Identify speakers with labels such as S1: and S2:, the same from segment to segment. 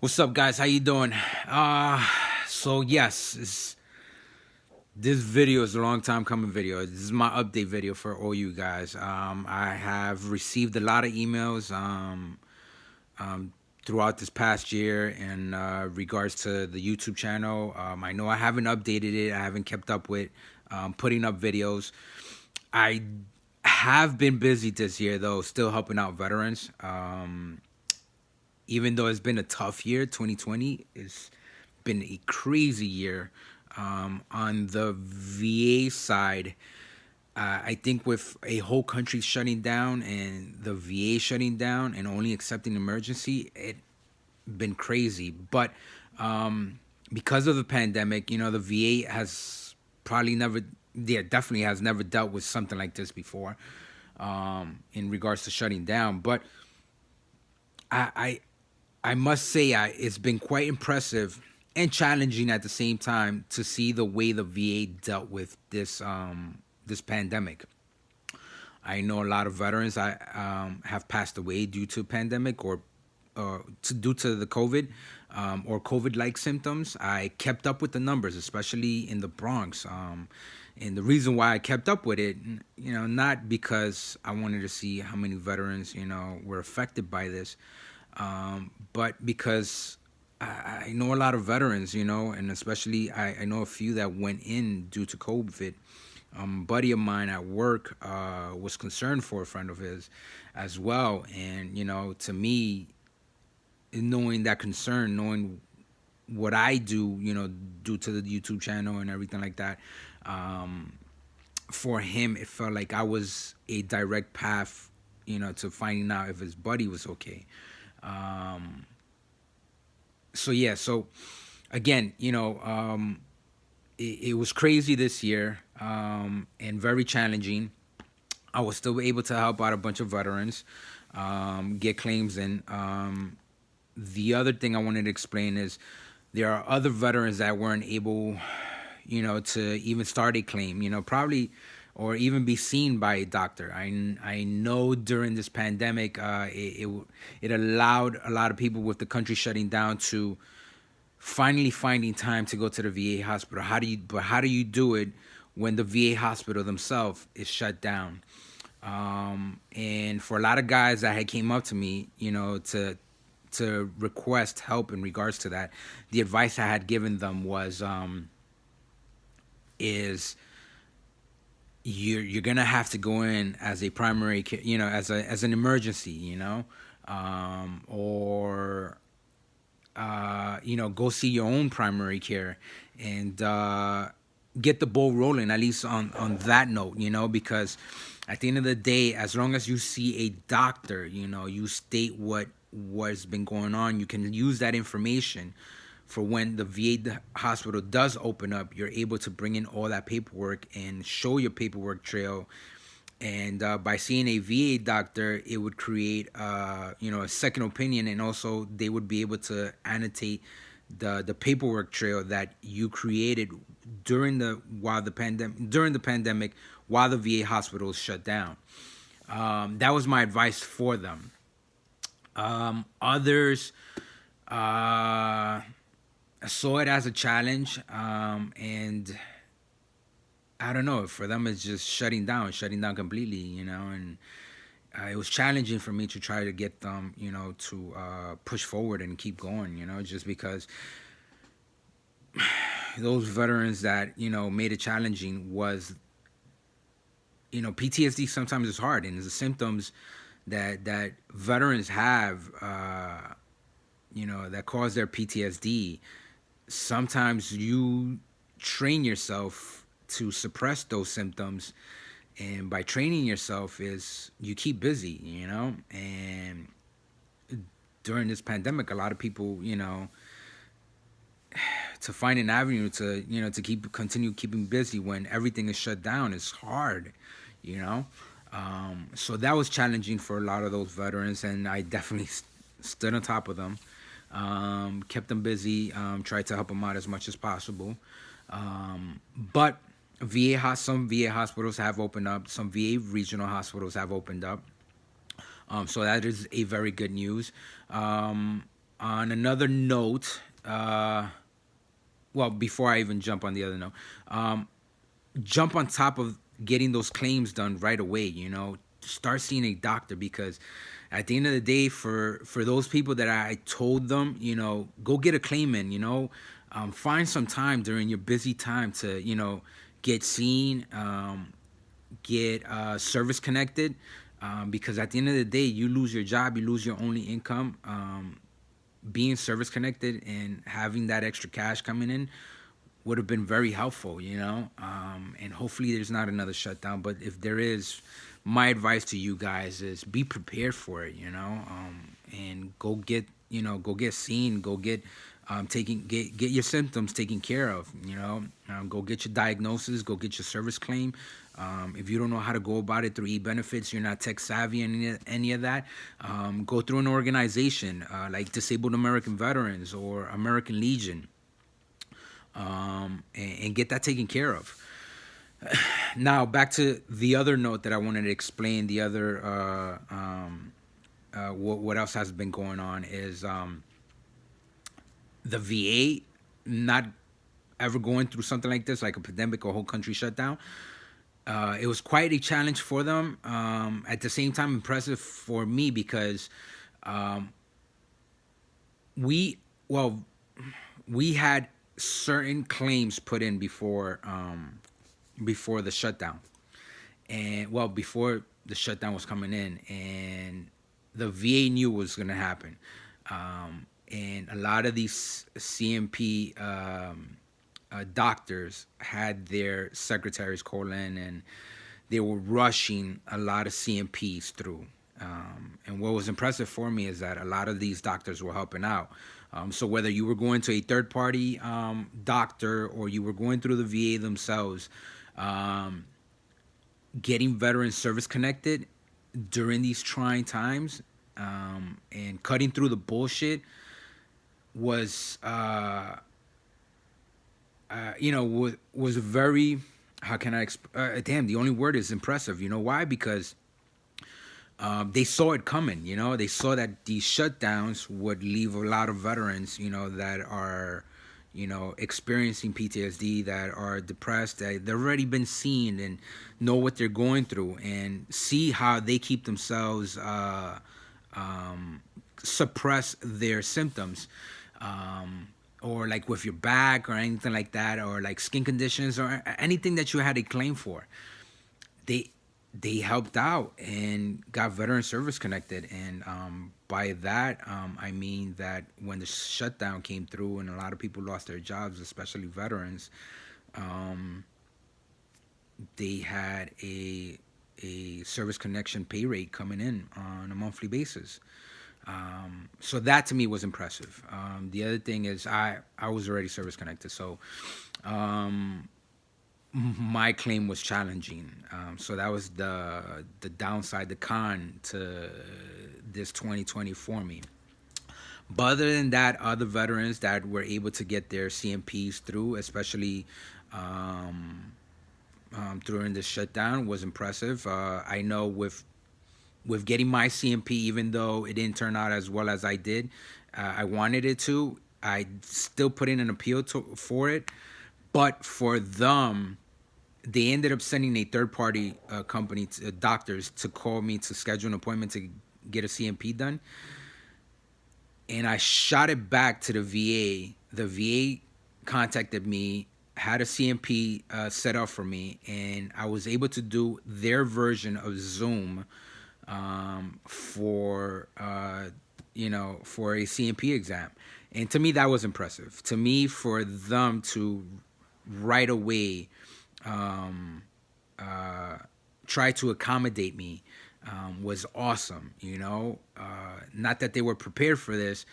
S1: What's up, guys? How you doing? So yes, this video is a long time coming video. This is my update video for all you guys. I have received a lot of emails throughout this past year in regards to the YouTube channel. I know I haven't updated it. I haven't kept up with putting up videos. I have been busy this year though, still helping out veterans. Even though it's been a tough year, 2020 has been a crazy year. On the VA side, I think with a whole country shutting down and the VA shutting down and only accepting emergency, it been crazy. But because of the pandemic, the VA has probably never, yeah, definitely has never dealt with something like this before, in regards to shutting down. But I I must say, it's been quite impressive and challenging at the same time to see the way the VA dealt with this pandemic. I know a lot of veterans have passed away due to pandemic or due to the COVID or COVID-like symptoms. I kept up with the numbers, especially in the Bronx. And the reason why I kept up with it, not because I wanted to see how many veterans, were affected by this, but because I know a lot of veterans, and especially I know a few that went in due to COVID. A buddy of mine at work was concerned for a friend of his as well. And, to me, knowing that concern, knowing what I do, due to the YouTube channel and everything like that, for him, it felt like I was a direct path, to finding out if his buddy was okay. So yeah, so again, it was crazy this year, and very challenging. I was still able to help out a bunch of veterans, get claims in. The other thing I wanted to explain is there are other veterans that weren't able, to even start a claim, probably, or even be seen by a doctor. I know during this pandemic, it allowed a lot of people with the country shutting down to finally finding time to go to the VA hospital. How do you do it when the VA hospital themselves is shut down? And for a lot of guys that had came up to me, to request help in regards to that, the advice I had given them was is you're gonna have to go in as a primary care, as an emergency, or go see your own primary care and get the ball rolling, at least on that note, because at the end of the day, as long as you see a doctor, you state what's been going on, you can use that information for when the VA hospital does open up. You're able to bring in all that paperwork and show your paperwork trail. And by seeing a VA doctor, it would create, a second opinion, and also they would be able to annotate the paperwork trail that you created during the pandemic, while the VA hospital is shut down. That was my advice for them. Others saw it as a challenge, and I don't know. For them, it's just shutting down completely, and it was challenging for me to try to get them, to push forward and keep going, just because those veterans that, made it challenging was, PTSD sometimes is hard, and the symptoms that veterans have, that cause their PTSD. Sometimes you train yourself to suppress those symptoms, and by training yourself is you keep busy, and during this pandemic, a lot of people, to find an avenue to, to continue keeping busy when everything is shut down is hard, so that was challenging for a lot of those veterans, and I definitely stood on top of them, kept them busy, tried to help them out as much as possible. But some VA hospitals have opened up. Some VA regional hospitals have opened up. So that is a very good news. On another note, well, before I even jump on the other note, jump on top of getting those claims done right away. Start seeing a doctor, because at the end of the day, for those people that I told them, go get a claim in. Find some time during your busy time to get seen, get service connected, because at the end of the day, you lose your job, you lose your only income. Being service connected and having that extra cash coming in would have been very helpful, and hopefully there's not another shutdown. But if there is, my advice to you guys is be prepared for it, and go get seen, go get get your symptoms taken care of, go get your diagnosis, go get your service claim. If you don't know how to go about it through e-benefits, you're not tech savvy, any of that, go through an organization like Disabled American Veterans or American Legion, and get that taken care of. Now, back to the other note that I wanted to explain. The other, what else has been going on is the VA not ever going through something like this, like a pandemic or whole country shutdown. It was quite a challenge for them. At the same time, impressive for me, because we had certain claims put in before the shutdown, and before the shutdown was coming in, and the VA knew what was going to happen, and a lot of these CMP doctors had their secretaries call in, and they were rushing a lot of CMPs through. And what was impressive for me is that a lot of these doctors were helping out. So whether you were going to a third-party doctor or you were going through the VA themselves, getting veterans service connected during these trying times, and cutting through the bullshit was was very, how can I the only word is impressive. You know why? Because they saw it coming. They saw that these shutdowns would leave a lot of veterans, that are, experiencing PTSD, that are depressed, that they've already been seen and know what they're going through, and see how they keep themselves, suppress their symptoms, or like with your back or anything like that, or like skin conditions or anything that you had a claim for. They helped out and got veteran service connected. And by that, I mean that when the shutdown came through and a lot of people lost their jobs, especially veterans, they had a service connection pay rate coming in on a monthly basis. So that to me was impressive. The other thing is I was already service connected, so my claim was challenging. So that was the downside, the con to this 2020 for me. But other than that, other veterans that were able to get their CMPs through, especially during the shutdown, was impressive. I know with getting my CMP, even though it didn't turn out as well as I did, I wanted it to. I still put in an appeal for it, but for them, they ended up sending a third-party company, doctors, to call me to schedule an appointment to get a CMP done. And I shot it back to the VA. The VA contacted me, had a CMP set up for me, and I was able to do their version of Zoom for a CMP exam. And to me, that was impressive. To me, for them to right away try to accommodate me was awesome. Not that they were prepared for this,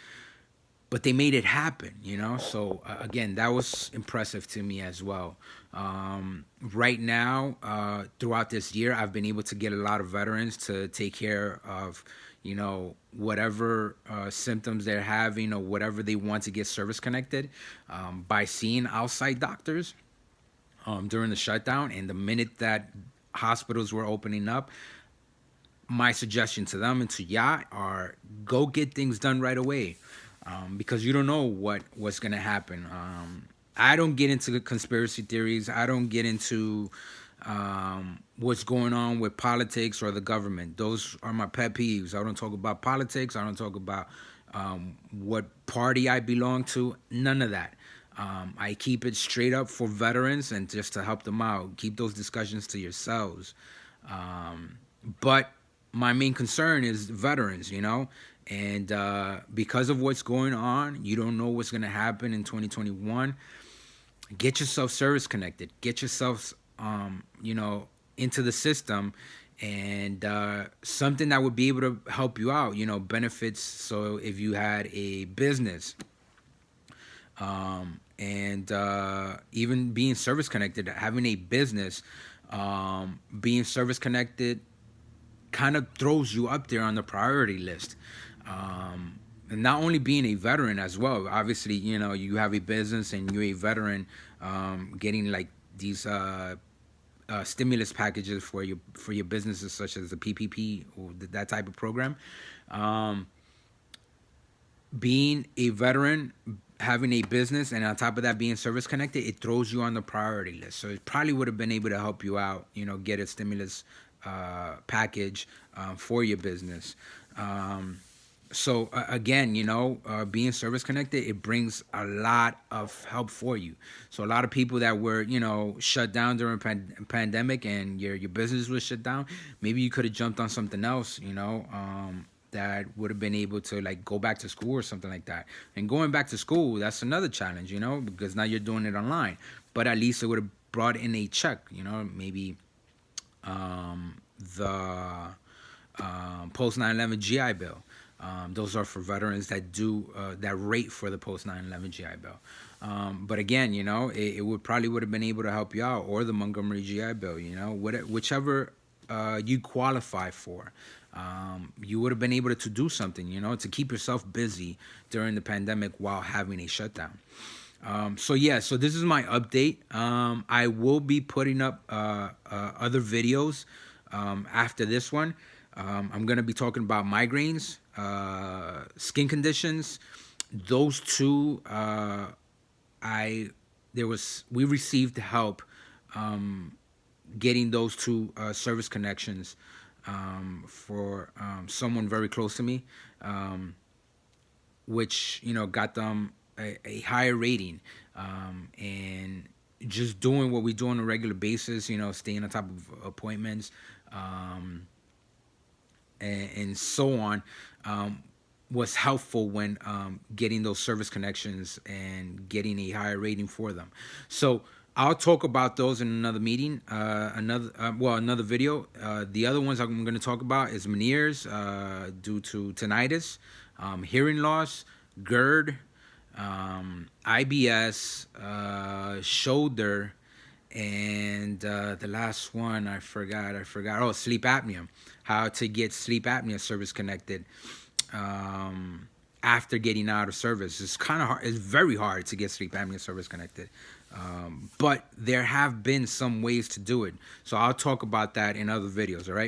S1: but they made it happen. So again, that was impressive to me as well. Right now, throughout this year, I've been able to get a lot of veterans to take care of whatever symptoms they're having or whatever they want to get service connected, by seeing outside doctors during the shutdown. And the minute that hospitals were opening up, my suggestion to them and to Yacht are go get things done right away. because you don't know what's gonna happen. I don't get into the conspiracy theories. I don't get into what's going on with politics or the government. Those are my pet peeves. I don't talk about politics. I don't talk about what party I belong to. None of that. I keep it straight up for veterans and just to help them out. Keep those discussions to yourselves. But my main concern is veterans, and because of what's going on, you don't know what's going to happen in 2021. Get yourself service connected. Get yourself, into the system, and something that would be able to help you out. Benefits. So if you had a business, and even being service connected, having a business, being service connected kind of throws you up there on the priority list. And not only being a veteran as well, obviously, you have a business and you're a veteran, getting like these stimulus packages for your businesses, such as the PPP or that type of program. Being a veteran, having a business, and on top of that being service connected, it throws you on the priority list. So it probably would have been able to help you out, get a stimulus package for your business. So again, being service connected, it brings a lot of help for you. So a lot of people that were, shut down during pandemic, and your business was shut down, maybe you could have jumped on something else, that would have been able to like go back to school or something like that. And going back to school, that's another challenge, because now you're doing it online. But at least it would have brought in a check, maybe the post 9/11 GI Bill. Those are for veterans that do that rate for the post 9/11 GI Bill. But again, it would have been able to help you out, or the Montgomery GI Bill. Whichever you qualify for, you would have been able to do something. To keep yourself busy during the pandemic while having a shutdown. So this is my update. I will be putting up other videos after this one. I'm going to be talking about migraines, skin conditions. Those two, we received help getting those two service connections for someone very close to me, which got them a higher rating, and just doing what we do on a regular basis, staying on top of appointments, and so on, was helpful when getting those service connections and getting a higher rating for them. So I'll talk about those in another meeting, another video. The other ones I'm going to talk about is Meniere's due to tinnitus, hearing loss, GERD, IBS, shoulder, and the last one I forgot. Oh, sleep apnea. How to get sleep apnea service connected after getting out of service. It's kind of hard. It's very hard to get sleep apnea service connected, but there have been some ways to do it. So I'll talk about that in other videos. All right.